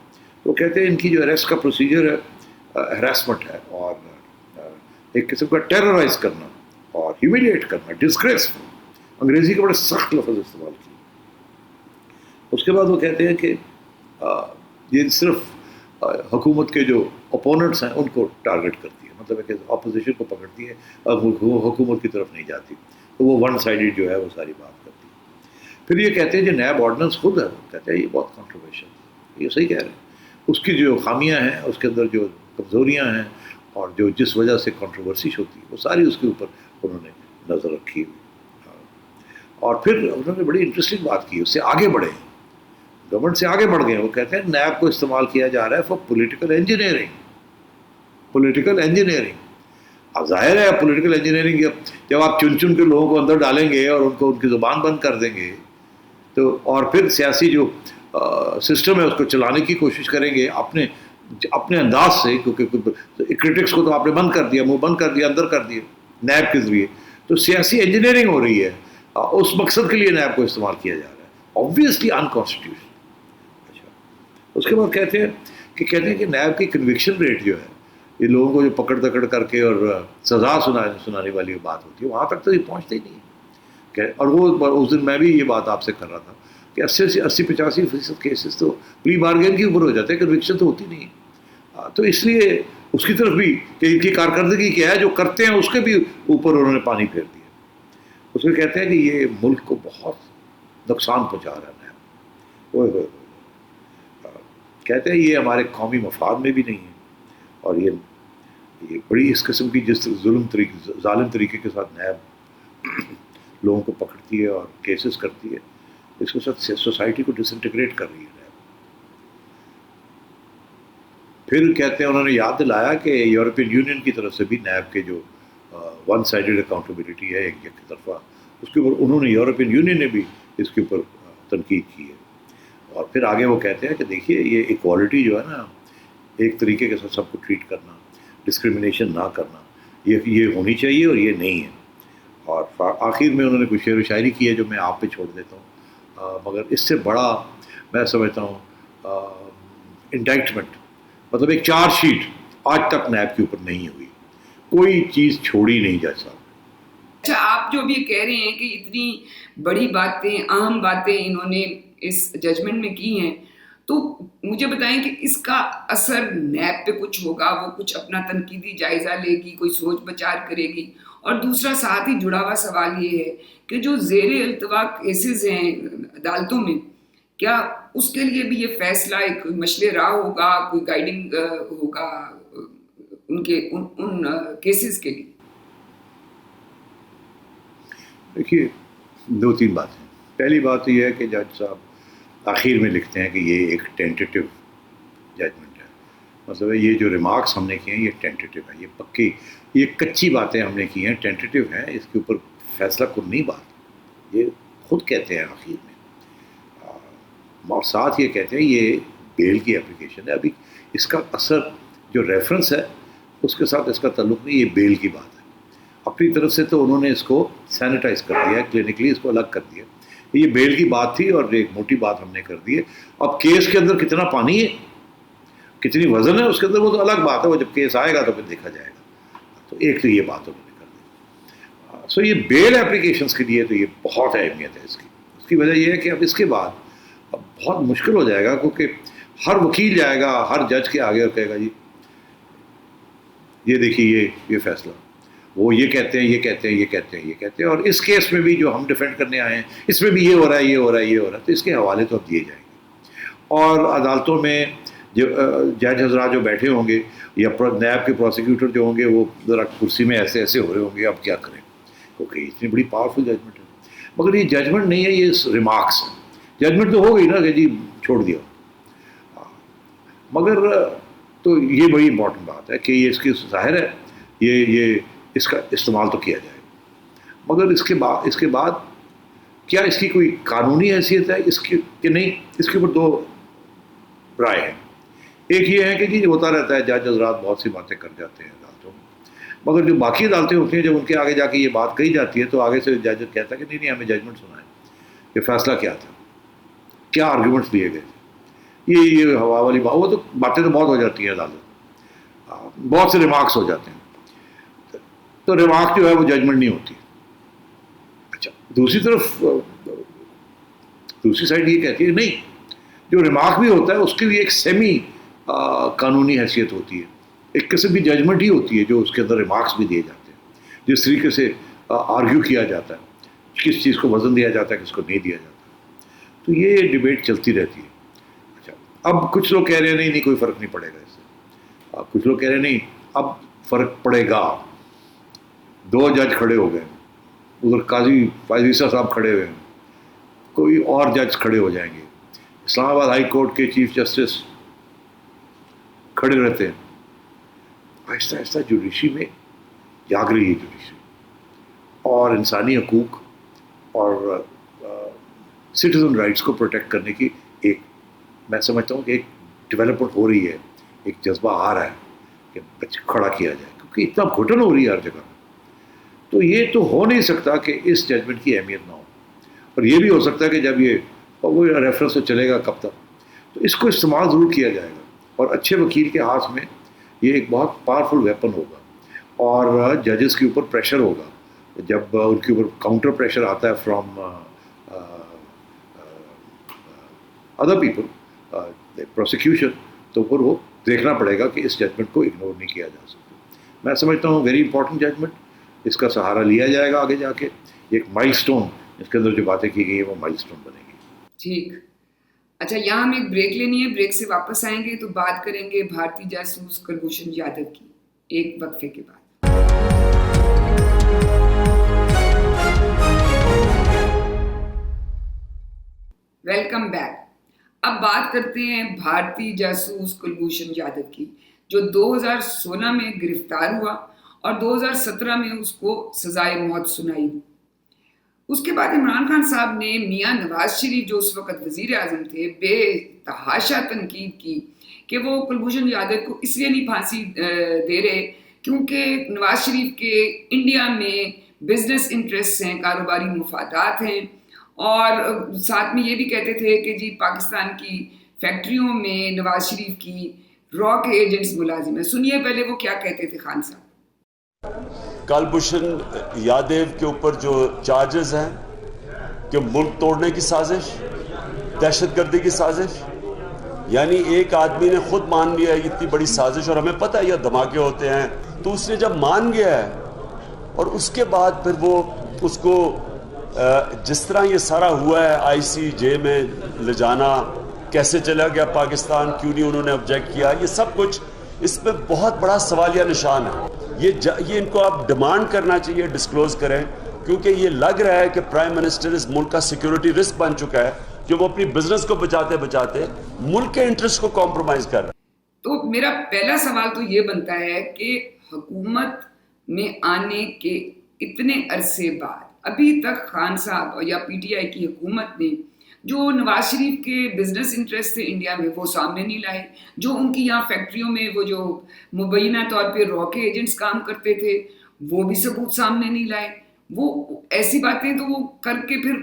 B: وہ کہتے ہیں ان کی جو اریسٹ کا پروسیجر ہے ہراسمنٹ ہے اور ایک قسم کا ٹیررائز کرنا اور ہیومیلیٹ کرنا، ڈسگریسفل، انگریزی کے بڑے سخت لفظ استعمال کیے. اس کے بعد وہ کہتے ہیں کہ یہ صرف حکومت کے جو اپوننٹس ہیں ان کو ٹارگٹ کرتی ہے، مطلب ہے کہ اپوزیشن کو پکڑتی ہے اور حکومت کی طرف نہیں جاتی، تو وہ ون سائیڈڈ جو ہے وہ ساری بات کرتی ہے. پھر یہ کہتے ہیں جو نیب آرڈیننس خود ہے، وہ کہتے ہیں یہ بہت کنٹروورشل ہے، یہ صحیح کہہ رہے ہیں، اس کی جو خامیاں ہیں، اس کے اندر جو کمزوریاں ہیں اور جو جس وجہ سے کنٹروورسی ہوتی ہے وہ ساری اس کے اوپر انہوں نے نظر رکھی ہوئی. اور پھر انہوں نے بڑی انٹرسٹنگ بات کی، اس سے آگے بڑھے، گورنمنٹ سے آگے بڑھ گئے. وہ کہتے ہیں نیب کو استعمال کیا جا رہا ہے for political engineering. Political engineering, اب ظاہر ہے پولیٹیکل انجینئرنگ جب آپ چن چن کے لوگوں کو اندر ڈالیں گے اور ان کی زبان بند کر دیں گے تو، اور پھر سیاسی جو سسٹم ہے اس کو چلانے کی کوشش کریں گے اپنے انداز سے، کیونکہ کرٹکس کو تو آپ نے بند کر دیا، منہ بند کر دیا، اندر کر دیا نیب کے ذریعے، تو سیاسی انجینئرنگ ہو رہی ہے. اس مقصد کے لیے نیب کو استعمال کیا جا رہا ہے، آبویسلی انکانسٹیٹیوشنل. اچھا، اس کے بعد کہتے ہیں کہ نیب کی کنوکشن ریٹ جو ہے، یہ لوگوں کو جو پکڑ دکڑ کر کے اور سزا سنانے والی بات ہوتی ہے، وہاں تک تو یہ پہنچتے ہی نہیں ہے. اور وہ اس دن میں بھی یہ بات آپ سے کر رہا تھا کہ 80-85% کیسز تو پلی بارگین کے اوپر ہو جاتے ہیں، کنوکشن تو ہوتی نہیں. تو اس لیے اس کی طرف بھی کہ ان کی کارکردگی کیا ہے، جو کرتے ہیں اس کے بھی اوپر انہوں نے پانی پھیر دیا. اس میں کہتے ہیں کہ یہ ملک کو بہت نقصان پہنچا رہا ہے. کہتے ہیں یہ ہمارے قومی مفاد میں بھی نہیں ہے، اور یہ بڑی اس قسم کی جس ظالم طریقے کے ساتھ نیب لوگوں کو پکڑتی ہے اور کیسز کرتی ہے، اس کے ساتھ سوسائٹی کو ڈس انٹیگریٹ کر رہی ہے نیب. پھر کہتے ہیں، انہوں نے یاد دلایا کہ یورپین یونین کی طرف سے بھی نیب کے جو ون سائیڈڈ اکاؤنٹیبلٹی ہے، ایک طرفہ، اس کے اوپر انہوں نے، یورپین یونین نے بھی اس کے اوپر تنقید کی ہے. اور پھر آگے وہ کہتے ہیں کہ دیکھیے یہ ایکوالٹی جو ہے نا، ایک طریقے کے ساتھ سب کو ٹریٹ کرنا، ڈسکریمنیشن نہ کرنا، یہ ہونی چاہیے اور یہ نہیں ہے. اور آخر میں انہوں نے کچھ شعر و شاعری کی ہے جو میں آپ پہ چھوڑ دیتا ہوں. مگر اس سے بڑا میں سمجھتا ہوں انڈائکٹمنٹ، مطلب ایک چارج شیٹ آج تک نیب کے اوپر نہیں ہوئی، کوئی چیز چھوڑی نہیں جائے صاحب.
A: اچھا، آپ جو بھی کہہ رہے ہیں کہ اتنی بڑی باتیں، اہم باتیں انہوں نے اس ججمنٹ میں کی ہیں، تو مجھے بتائیں کہ اس کا اثر نیب پہ کچھ ہوگا؟ وہ کچھ اپنا تنقیدی جائزہ لے گی، کوئی سوچ بچار کرے گی؟ اور دوسرا ساتھ ہی جڑا ہوا سوال یہ ہے کہ جو زیر التوا کیسز ہیں عدالتوں میں، کیا اس کے لیے بھی یہ فیصلہ ایک مشعل راہ ہوگا، کوئی گائیڈنگ ہوگا ان کیسز کے لیے؟
B: دیکھیے، 2-3 باتیں. پہلی بات یہ ہے کہ جج صاحب آخر میں لکھتے ہیں کہ یہ ایک ٹینٹیٹیو ججمنٹ ہے، مطلب ہے یہ جو ریمارکس ہم نے کیے ہیں یہ ٹینٹیٹیو ہے، یہ پکی، یہ کچی باتیں ہم نے کی ہیں، ٹینٹیٹیو ہیں، اس کے اوپر فیصلہ کنی بات، یہ خود کہتے ہیں آخر میں. اور ساتھ یہ کہتے ہیں یہ بیل کی اپلیکیشن ہے، ابھی اس کا اثر جو ریفرنس ہے اس کے ساتھ اس کا تعلق نہیں، یہ بیل کی بات ہے. اپنی طرف سے تو انہوں نے اس کو سینیٹائز کر دیا ہے، کلینکلی اس کو الگ کر دیا. یہ بیل کی بات تھی اور ایک موٹی بات ہم نے کر دی ہے. اب کیس کے اندر کتنا پانی ہے، کتنی وزن ہے اس کے اندر، وہ تو الگ بات ہے، وہ جب کیس آئے گا تو پھر دیکھا جائے گا. تو ایک تو یہ بات انہوں نے کر دی. سو یہ بیل اپلیکیشنس کے لیے تو یہ بہت اہمیت ہے اس کی وجہ یہ ہے کہ اب اس کے بعد اب بہت مشکل ہو جائے گا، کیونکہ ہر وکیل جائے گا ہر جج کے آگے اور کہے گا جی یہ دیکھیے یہ فیصلہ، وہ یہ کہتے ہیں، یہ کہتے ہیں، یہ کہتے ہیں، یہ کہتے ہیں، اور اس کیس میں بھی جو ہم ڈیفینڈ کرنے آئے ہیں اس میں بھی یہ ہو رہا ہے، یہ ہو رہا ہے، یہ ہو رہا ہے. تو اس کے حوالے تو اب دیے جائیں گے. اور عدالتوں میں جو جج حضرات جو بیٹھے ہوں گے یا نیب کے پروسیکیوٹر جو ہوں گے، وہ ذرا کرسی میں ایسے ایسے ہو رہے ہوں گے اب کیا کریں، کیونکہ اتنی بڑی پاورفل ججمنٹ ہے. مگر یہ ججمنٹ نہیں ہے، یہ ریمارکس ہے. ججمنٹ تو ہو گئی نا کہ جی چھوڑ دیا، مگر تو یہ بڑی امپورٹنٹ بات ہے کہ یہ اس کی ظاہر ہے یہ اس کا استعمال تو کیا جائے، مگر اس کے بعد کیا اس کی کوئی قانونی حیثیت ہے اس کی کہ نہیں، اس کے اوپر 2 رائے ہیں. ایک یہ ہے کہ جی ہوتا رہتا ہے، جج حضرات بہت سی باتیں کر جاتے ہیں عدالتوں میں، مگر جو باقی عدالتیں ہوتی ہیں جب ان کے آگے جا کے یہ بات کہی جاتی ہے تو آگے سے جج کہتا ہے کہ نہیں ہمیں ججمنٹ سنا ہے، یہ فیصلہ کیا تھا، کیا آرگیومنٹس دیے گئے تھے. یہ ہوا والی بات، وہ تو باتیں تو بہت ہو جاتی ہیں عدالت. بہت سے ریمارکس ہو جاتے ہیں، تو ریمارک جو ہے وہ ججمنٹ نہیں ہوتی. اچھا دوسری طرف دوسری سائڈ یہ کہتی ہے نہیں، جو ریمارک بھی ہوتا ہے اس کی بھی ایک سیمی قانونی حیثیت ہوتی ہے، ایک قسم کی ججمنٹ ہی ہوتی ہے جو اس کے اندر ریمارکس بھی دیے جاتے ہیں، جس طریقے سے آرگیو کیا جاتا ہے کس چیز کو وزن دیا جاتا ہے کس کو نہیں دیا جاتا. تو یہ ڈبیٹ چلتی رہتی ہے. اچھا اب کچھ لوگ کہہ رہے ہیں نہیں کوئی فرق نہیں پڑے گا اس سے، کچھ لوگ کہہ رہے ہیں نہیں اب فرق پڑے گا. 2 جج کھڑے ہو گئے، ادھر قاضی فائز عیسیٰ صاحب کھڑے ہوئے ہیں، کوئی اور جج کھڑے ہو جائیں گے، اسلام آباد ہائی کورٹ کے چیف جسٹس کھڑے رہتے ہیں. آہستہ آہستہ جوڈیشری میں جاگ رہی ہے جوڈیشری، اور انسانی حقوق اور سٹیزن رائٹس کو پروٹیکٹ کرنے کی ایک میں سمجھتا ہوں کہ ایک ڈیولپمنٹ ہو رہی ہے، ایک جذبہ آ رہا ہے کہ کھڑا کیا جائے، کیونکہ اتنا گھٹن ہو رہی ہے ہر جگہ. تو یہ تو ہو نہیں سکتا کہ اس ججمنٹ کی اہمیت نہ ہو، اور یہ بھی ہو سکتا ہے کہ جب یہ وہ ریفرنس تو چلے گا کب تک، تو اس کو استعمال ضرور کیا جائے گا، اور اچھے وکیل کے ہاتھ میں یہ ایک بہت پاورفل ویپن ہوگا، اور ججز کے اوپر پریشر ہوگا جب ان کے اوپر کاؤنٹر پریشر آتا ہے فرام ادر پیپل پروسیکیوشن، تو پھر وہ دیکھنا پڑے گا کہ اس ججمنٹ کو اگنور نہیں کیا جا سکتا. میں سمجھتا ہوں ویری امپورٹنٹ ججمنٹ، اس کا سہارا لیا جائے گا آگے جا کے، ایک مائل سٹون اس کے اندر جو باتیں کی گئی ہیں وہ مائل سٹون بنے گی.
A: ٹھیک. اچھا یہاں ہم ایک بریک لینی ہے، بریک سے واپس آئیں گے تو بات کریں گے بھارتی جاسوس کلبھوشن یادو کی، ایک وقفے کے بعد. Welcome back. اب بات کرتے ہیں بھارتی جاسوس کلبھوشن یادو کی، جو 2016 میں گرفتار ہوا اور 2017 میں اس کو سزائے موت سنائی. اس کے بعد عمران خان صاحب نے میاں نواز شریف جو اس وقت وزیر اعظم تھے بے تحاشا تنقید کی کہ وہ کلبھوشن یادو کو اس لیے نہیں پھانسی دے رہے کیونکہ نواز شریف کے انڈیا میں بزنس انٹرسٹ ہیں، کاروباری مفادات ہیں، اور ساتھ میں یہ بھی کہتے تھے کہ جی پاکستان کی فیکٹریوں میں نواز شریف کی را کے ایجنٹس ملازم ہیں. سنیے پہلے وہ کیا کہتے تھے خان صاحب.
G: کلبھوشن یادو کے اوپر جو چارجز ہیں کہ ملک توڑنے کی سازش، دہشت گردی کی سازش، یعنی ایک آدمی نے خود مان لیا ہے اتنی بڑی سازش، اور ہمیں پتہ ہے یہ دھماکے ہوتے ہیں، تو اس نے جب مان گیا ہے اور اس کے بعد پھر وہ اس کو جس طرح یہ سارا ہوا ہے آئی سی جے میں لے جانا، کیسے چلا گیا پاکستان، کیوں نہیں انہوں نے آبجیکٹ کیا، یہ سب کچھ اس پہ بہت بڑا سوالیہ نشان ہے. یہ ان کو آپ ڈیمانڈ کرنا چاہیے ڈسکلوز کریں، کیونکہ یہ لگ رہا ہے کہ پرائم منسٹر اس ملک کا سیکیورٹی رسک بن چکا ہے کہ وہ اپنی بزنس کو بچاتے بچاتے ملک کے انٹرسٹ کو کمپرومائز کر رہا ہے.
A: تو میرا پہلا سوال تو یہ بنتا ہے کہ حکومت میں آنے کے اتنے عرصے بعد ابھی تک خان صاحب یا پی ٹی آئی کی حکومت نے جو نواز شریف کے بزنس انٹرسٹ تھے انڈیا میں وہ سامنے نہیں لائے، جو ان کی یہاں فیکٹریوں میں وہ جو مبینہ طور پہ را کے ایجنٹس کام کرتے تھے وہ بھی ثبوت سامنے نہیں لائے. وہ ایسی باتیں تو وہ کر کے پھر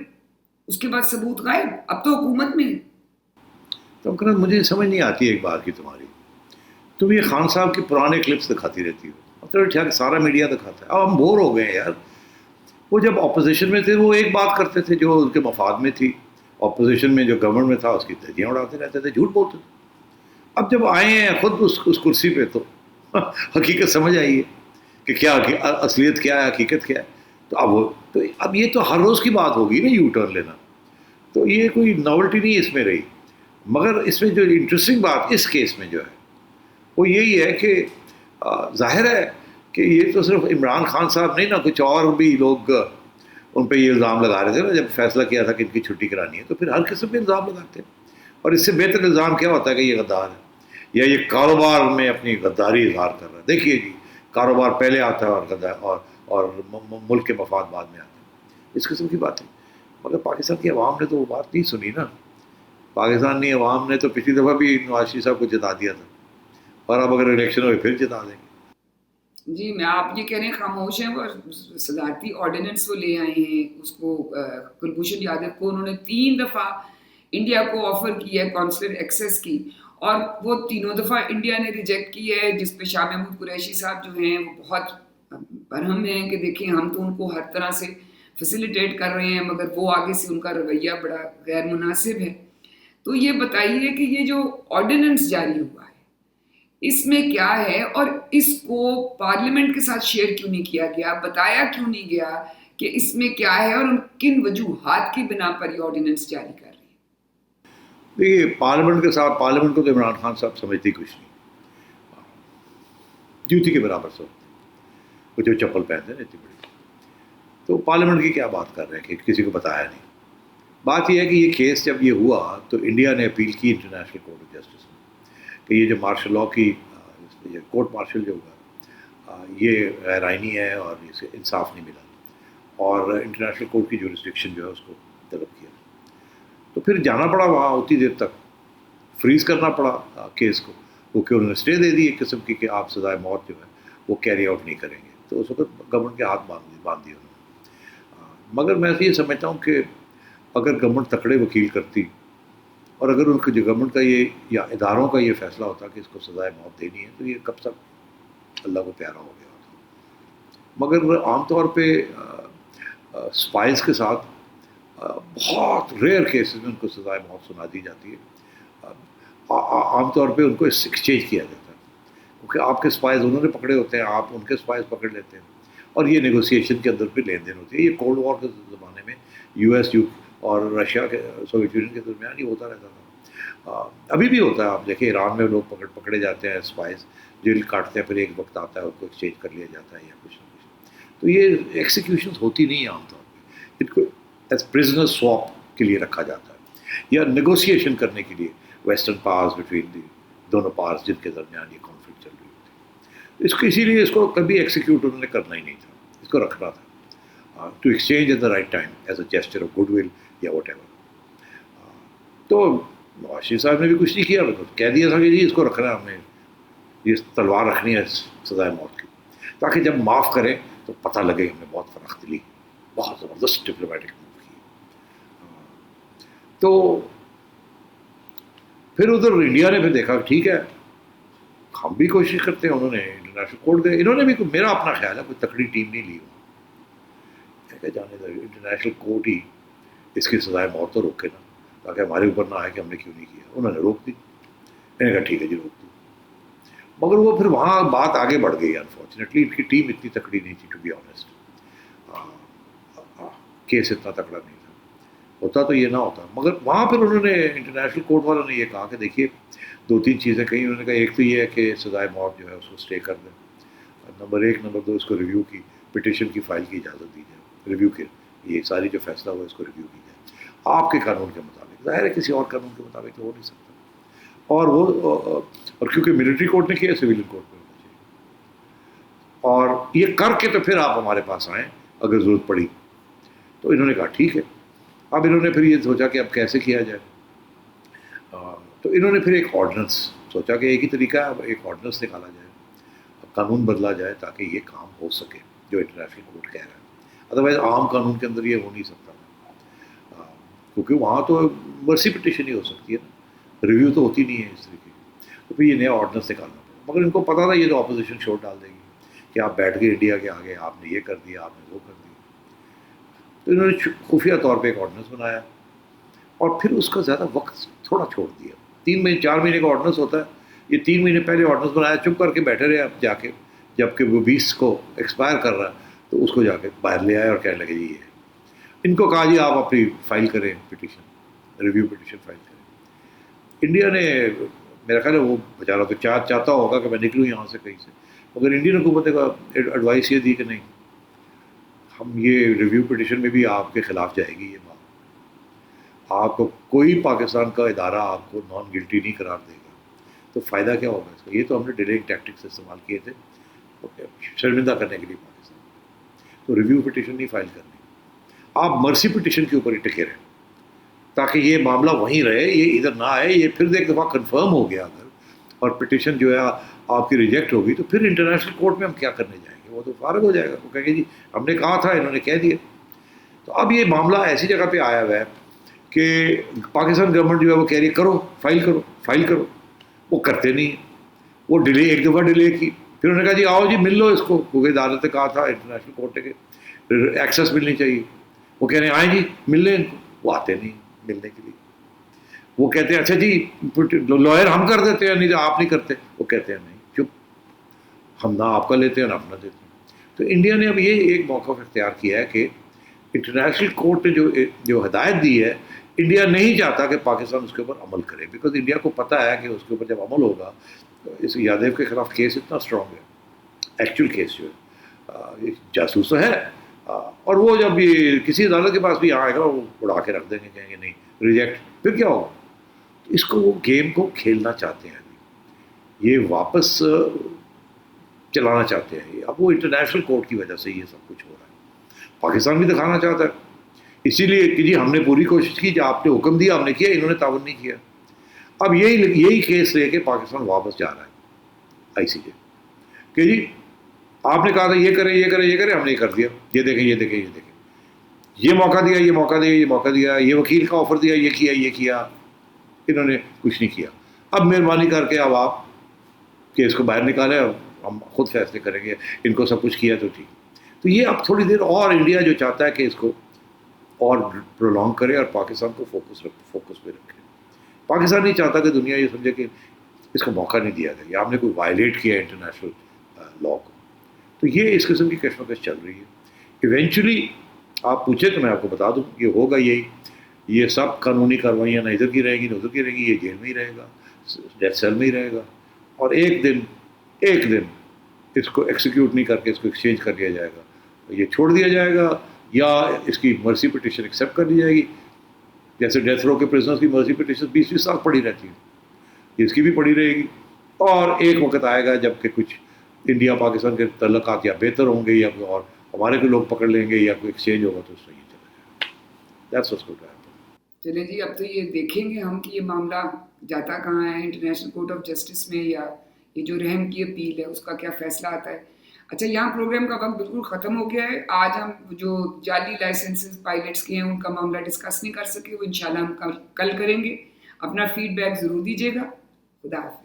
A: اس کے بعد ثبوت غائب. اب تو حکومت میں
B: تو مجھے سمجھ نہیں آتی ایک بات کی تمہاری، تم یہ خان صاحب کے پرانے کلپس دکھاتی رہتی ہو، مطلب سارا میڈیا دکھاتا ہے. اب ہم بور ہو گئے ہیں یار. وہ جب اپوزیشن میں تھے وہ ایک بات کرتے تھے جو ان کے مفاد میں تھی، اپوزیشن میں جو گورنمنٹ میں تھا اس کی دھجیاں اڑاتے رہتے تھے، جھوٹ بولتے تھے. اب جب آئے ہیں خود اس کرسی پہ تو حقیقت سمجھ آئی ہے کہ کیا اصلیت کیا ہے، حقیقت کیا ہے. تو اب یہ تو ہر روز کی بات ہوگی نا یو ٹرن لینا، تو یہ کوئی ناولٹی نہیں اس میں رہی. مگر اس میں جو انٹرسٹنگ بات اس کیس میں جو ہے وہ یہی ہے کہ ظاہر ہے کہ یہ تو صرف عمران خان صاحب نہیں نا، کچھ اور بھی لوگ ان پہ یہ الزام لگا رہے تھے نا. جب فیصلہ کیا تھا کہ ان کی چھٹی کرانی ہے تو پھر ہر قسم کے الزام لگاتے ہیں، اور اس سے بہتر الزام کیا ہوتا ہے کہ یہ غدار ہے یا یہ کاروبار میں اپنی غداری اظہار کر رہا ہے. دیکھیے جی کاروبار پہلے آتا ہے اور غدار اور ملک کے مفاد بعد میں آتے ہیں، اس قسم کی باتیں. مگر پاکستان کی عوام نے تو وہ بات نہیں سنی نا. پاکستانی عوام نے تو پچھلی دفعہ بھی نواز شریف صاحب کو جتا دیا تھا، اور اب اگر الیکشن ہوئے پھر جتا دیں گے.
A: جی میں آپ یہ کہہ رہے ہیں خاموش ہیں. وہ صدارتی آرڈیننس وہ لے آئے ہیں اس کو کلبھوشن یادو کو، انہوں نے 3 دفعہ انڈیا کو آفر کی ہے کونسلر ایکسیس کی، اور وہ تینوں دفعہ انڈیا نے ریجیکٹ کی ہے، جس پہ شاہ محمود قریشی صاحب جو ہیں وہ بہت برہم ہیں کہ دیکھیں ہم تو ان کو ہر طرح سے فیسیلیٹیٹ کر رہے ہیں، مگر وہ آگے سے ان کا رویہ بڑا غیر مناسب ہے. تو یہ بتائیے کہ یہ جو آرڈیننس جاری ہوا ہے اس میں کیا ہے، اور اس کو پارلیمنٹ کے ساتھ شیئر کیوں نہیں کیا گیا، بتایا کیوں نہیں گیا کہ اس میں کیا ہے اور ان کن وجوہات کی بنا پر یہ آرڈیننس جاری کر رہے ہیں؟
B: دیکھیے پارلیمنٹ کے ساتھ، پارلیمنٹ کو تو عمران خان صاحب سمجھتے ہی کچھ نہیں، جوتی کے برابر سمجھتے وہ جو چپل پہنتے ہیں اتنی بڑی. تو پارلیمنٹ کی کیا بات کر رہے ہیں کہ کسی کو بتایا نہیں. بات یہ ہے کہ یہ کیس جب یہ ہوا تو انڈیا نے اپیل کی انٹرنیشنل کورٹ آف جسٹس میں کہ یہ جو مارشل لاء کی یہ کورٹ مارشل جو ہوگا یہ غیر آئینی ہے اور اسے انصاف نہیں ملا، اور انٹرنیشنل کورٹ کی جورسڈکشن جو ہے اس کو طلب کیا. تو پھر جانا پڑا وہاں اتنی دیر تک، فریز کرنا پڑا کیس کو، کیونکہ انہوں نے اسٹے دے دی ایک قسم کی کہ آپ سزائے موت جو ہے وہ کیری آؤٹ نہیں کریں گے. تو اس وقت گورنمنٹ کے ہاتھ باندھ دیے انہوں نے. مگر میں یہ سمجھتا ہوں کہ اگر گورنمنٹ تکڑے وکیل کرتی اور اگر ان کے جو گورنمنٹ کا یہ یا اداروں کا یہ فیصلہ ہوتا کہ اس کو سزائے موت دینی ہے تو یہ کب تک اللہ کو پیارا ہو گیا ہوتا. مگر عام طور پہ اسپائز کے ساتھ بہت ریئر کیسز میں ان کو سزائے موت سنا دی جاتی ہے. عام طور پہ ان کو ایکسچینج کیا جاتا ہے کیونکہ آپ کے اسپائز انہوں نے پکڑے ہوتے ہیں، آپ ان کے اسپائز پکڑ لیتے ہیں، اور یہ نیگوسیشن کے اندر پہ لین دین ہوتی ہے. یہ کولڈ وار کے زمانے میں یو ایس اور رشیا کے سوویت یونین کے درمیان یہ ہوتا رہتا تھا. ابھی بھی ہوتا ہے. آپ دیکھیں ایران میں لوگ پکڑے جاتے ہیں اسپائز، جیل کاٹتے ہیں، پھر ایک وقت آتا ہے ان کو ایکسچینج کر لیا جاتا ہے یا کچھ نہ کچھ. تو یہ ایکسیکیوشنز ہوتی نہیں ہیں عام طور پہ، ان کو ایز پرزنر سواپ کے لیے رکھا جاتا ہے یا نیگوسیشن کرنے کے لیے ویسٹرن پاورز بٹوین دی دونوں پاورز جن کے درمیان یہ کانفلکٹ چل رہی ہوتی ہے. اسی لیے اس کو کبھی ایکسیکیوٹ انہوں نے کرنا ہی نہیں تھا، اس کو رکھنا تھا to exchange at the right time as a gesture of goodwill یا واٹ ایور. تو نواز شریف صاحب نے بھی کچھ نہیں کیا، کہہ دیا تھا کہ جی اس کو رکھنا ہے، ہم نے یہ تلوار رکھنی ہے سزائے موت کی، تاکہ جب معاف کریں تو پتہ لگے ہم نے بہت فراخ دلی، بہت زبردست ڈپلومیٹک موو کی. تو پھر ادھر انڈیا نے پھر دیکھا ٹھیک ہے ہم بھی کوشش کرتے ہیں. انہوں نے انٹرنیشنل کورٹ گئے، انہوں نے بھی میرا اپنا خیال ہے کوئی تکڑی ٹیم نہیں لی کہ جانے دیں انٹرنیشنل کورٹ ہی اس کی سزائے موت تو روکے نا، تاکہ ہمارے اوپر نہ آئے کہ ہم نے کیوں نہیں کیا. انہوں نے روک دی، میں نے کہا ٹھیک ہے جی روک دی. مگر وہ پھر وہاں بات آگے بڑھ گئی. انفارچونیٹلی ان کی ٹیم اتنی تکڑی نہیں تھی، ٹو بی آنیسٹ. کیس اتنا تکڑا نہیں تھا، ہوتا تو یہ نہ ہوتا. مگر وہاں پھر انہوں نے انٹرنیشنل کورٹ والوں نے یہ کہا کہ دیکھیے 2-3 چیزیں کہیں. انہوں نے کہا ایک تو یہ ہے کہ سزائے موت جو ہے اس کو اسٹے کر دیں، نمبر 1. نمبر 2 اس کو ریویو کی پٹیشن کی فائل کی اجازت دی جائے، ریویو کے یہ ساری جو فیصلہ ہوا اس کو ریویو کی جائے آپ کے قانون کے مطابق. ظاہر ہے کسی اور قانون کے مطابق تو ہو نہیں سکتا. اور کیونکہ ملٹری کورٹ نے کیا، سویلین کورٹ میں ہونا چاہیے. اور یہ کر کے تو پھر آپ ہمارے پاس آئیں اگر ضرورت پڑی. تو انہوں نے کہا ٹھیک ہے. اب انہوں نے پھر یہ سوچا کہ اب کیسے کیا جائے. تو انہوں نے پھر ایک آرڈیننس سوچا کہ ایک ہی طریقہ ہے، اب ایک آرڈیننس نکالا جائے، قانون بدلا جائے تاکہ یہ کام ہو سکے جو انٹرنیشنل کورٹ کہہ رہا ہے. ادروائز عام قانون کے اندر یہ ہو نہیں سکتا، کیونکہ وہاں تو مرسی پٹیشن ہی ہو سکتی ہے نا، ریویو تو ہوتی نہیں ہے اس طریقے کی. تو پھر یہ نیا آرڈیننس نکالنا پڑا. مگر ان کو پتا تھا یہ تو اپوزیشن شور ڈال دے گی کہ آپ بیٹھ گئے انڈیا کے آگے، آپ نے یہ کر دیا، آپ نے وہ کر دیا. تو انہوں نے خفیہ طور پہ ایک آرڈیننس بنایا اور پھر اس کا زیادہ وقت تھوڑا چھوڑ دیا. 4 مہینے کا آرڈیننس ہوتا ہے، یہ 3 مہینے پہلے آرڈیننس بنایا، چپ کر کے بیٹھے رہے آپ جا کے، جب کہ وہ 20 کو ایکسپائر کر رہا ہے تو اس کو جا کے باہر لے آئے اور کہنے لگے جی یہ ان کو کہا جی آپ اپنی فائل کریں پٹیشن، ریویو پٹیشن فائل کریں. انڈیا نے میرا خیال ہے وہ بیچارہ تو چاہتا ہوگا کہ میں نکلوں یہاں سے کہیں سے، مگر انڈین حکومت کا ایڈوائس یہ دی کہ نہیں، ہم یہ ریویو پٹیشن میں بھی آپ کے خلاف جائے گی یہ بات. آپ کو کوئی پاکستان کا ادارہ آپ کو نان گلٹی نہیں قرار دے گا. تو فائدہ کیا ہوگا اس کا؟ یہ تو ہم نے ڈیلینگ ٹیکٹکس استعمال کیے تھے شرمندہ کرنے کے لیے پاکستان. تو ریویو پٹیشن نہیں فائل کرنی، آپ مرسی پٹیشن کے اوپر ہی ٹکے رہیں تاکہ یہ معاملہ وہیں رہے، یہ ادھر نہ آئے. یہ پھر ایک دفعہ کنفرم ہو گیا اگر اور پٹیشن جو ہے آپ کی ریجیکٹ ہوگی تو پھر انٹرنیشنل کورٹ میں ہم کیا کرنے جائیں گے؟ وہ تو فارغ ہو جائے گا، وہ کہیں گے جی ہم نے کہا تھا، انہوں نے کہہ دیا. تو اب یہ معاملہ ایسی جگہ پہ آیا ہوا ہے کہ پاکستان گورنمنٹ جو ہے وہ کہہ رہی ہے کرو فائل کرو فائل کرو. وہ کرتے نہیں ہیں. وہ ڈیلے ایک دفعہ ڈیلے کی, پھر انہوں نے کہا جی آؤ جی مل لو اس کو, کیونکہ عدالت نے کہا تھا انٹرنیشنل کورٹ کے ایکسیس ملنی چاہیے. وہ کہہ رہے ہیں آئیں جی مل لیں ان کو, وہ آتے نہیں ملنے کے لیے. وہ کہتے ہیں اچھا جی لائر ہم کر دیتے ہیں, نہیں تو آپ نہیں کرتے. وہ کہتے ہیں نہیں چپ, ہم نہ آپ کا لیتے ہیں نہ اپنا دیتے ہیں. تو انڈیا نے اب یہ ایک موقف اختیار کیا ہے کہ انٹرنیشنل کورٹ نے جو ہدایت دی ہے, انڈیا نہیں چاہتا کہ پاکستان اس کے اوپر عمل کرے, بیکاز انڈیا کو پتہ ہے کہ اس کے اوپر جب عمل ہوگا, اس یادیو کے خلاف کیس اتنا اسٹرانگ ہے, ایکچوئل کیس جو ہے جاسوس تو ہے, اور وہ جب یہ کسی عدالت کے پاس بھی آئے گا وہ اڑا کے رکھ دیں گے, کہیں گے نہیں ریجیکٹ, پھر کیا ہوگا. اس کو وہ گیم کو کھیلنا چاہتے ہیں, یہ واپس چلانا چاہتے ہیں. اب وہ انٹرنیشنل کورٹ کی وجہ سے یہ سب کچھ ہو رہا ہے. پاکستان بھی دکھانا چاہتا ہے, اسی لیے کہ جی ہم نے پوری کوشش کی, جو آپ نے حکم دیا ہم نے کیا, انہوں نے تعاون نہیں کیا. اب یہی کیس لے کے پاکستان واپس جا رہا ہے آئی سی جے, کہ جی آپ نے کہا تھا یہ کریں یہ کریں یہ کریں, ہم نے کر دیا, یہ دیکھیں یہ دیکھیں یہ دیکھیں, یہ موقع دیا یہ موقع دیا یہ موقع دیا, یہ وکیل کا آفر دیا, یہ کیا, انہوں نے کچھ نہیں کیا. اب مہربانی کر کے اب آپ کیس کو باہر نکالیں, ہم خود فیصلے کریں گے, ان کو سب کچھ کیا تو ٹھیک. تو یہ اب تھوڑی دیر اور انڈیا جو چاہتا ہے کہ اس کو اور پرولونگ کرے اور پاکستان کو فوکس پہ رکھے. پاکستان نہیں چاہتا کہ دنیا یہ سمجھے کہ اس کو موقع نہیں دیا گیا یا ہم نے کوئی وائلیٹ کیا انٹرنیشنل لاء کو. تو یہ اس قسم کی کشمکش چل رہی ہے. ایونچولی آپ پوچھیں تو میں آپ کو بتا دوں یہ ہوگا یہی, یہ سب قانونی کارروائیاں نہ ادھر کی رہیں گی نہ ادھر کی رہیں گی, یہ جیل میں ہی رہے گا, ڈیتھ سیل میں ہی رہے گا, اور ایک دن اس کو ایکسیکیوٹ نہیں کر کے اس کو ایکسچینج کر دیا جائے گا, یہ چھوڑ دیا جائے گا, یا اس کی مرسی پٹیشن ایکسیپٹ کر لی جائے گی. جیسے ڈیتھ رو کے پرزنرز کی مرسی پٹیشن 20 سال پڑی رہتی ہے, اس کی بھی پڑی رہے گی. اور ایک وقت آئے گا جب کہ کچھ انڈیا پاکستان کے تعلقات یا بہتر ہوں گے, یا اور ہمارے کو لوگ پکڑ لیں گے, یا کوئی ایکسچینج ہوگا تو اس سے یہ چلا جائے گا. That's what's going to happen.
A: چلیں جی, اب تو یہ دیکھیں گے ہم کہ یہ معاملہ جاتا کہاں ہے انٹرنیشنل کورٹ آف جسٹس میں, یا یہ جو رحم کی اپیل ہے اس کا کیا فیصلہ آتا ہے. اچھا, یہاں پروگرام کا وقت بالکل ختم ہو گیا ہے. آج ہم جو جعلی لائسنسز پائلٹس کے ہیں ان کا معاملہ ڈسکس نہیں کر سکے, وہ انشاءاللہ ہم کل کریں گے. اپنا فیڈ بیک ضرور دیجیے گا. خدا حافظ.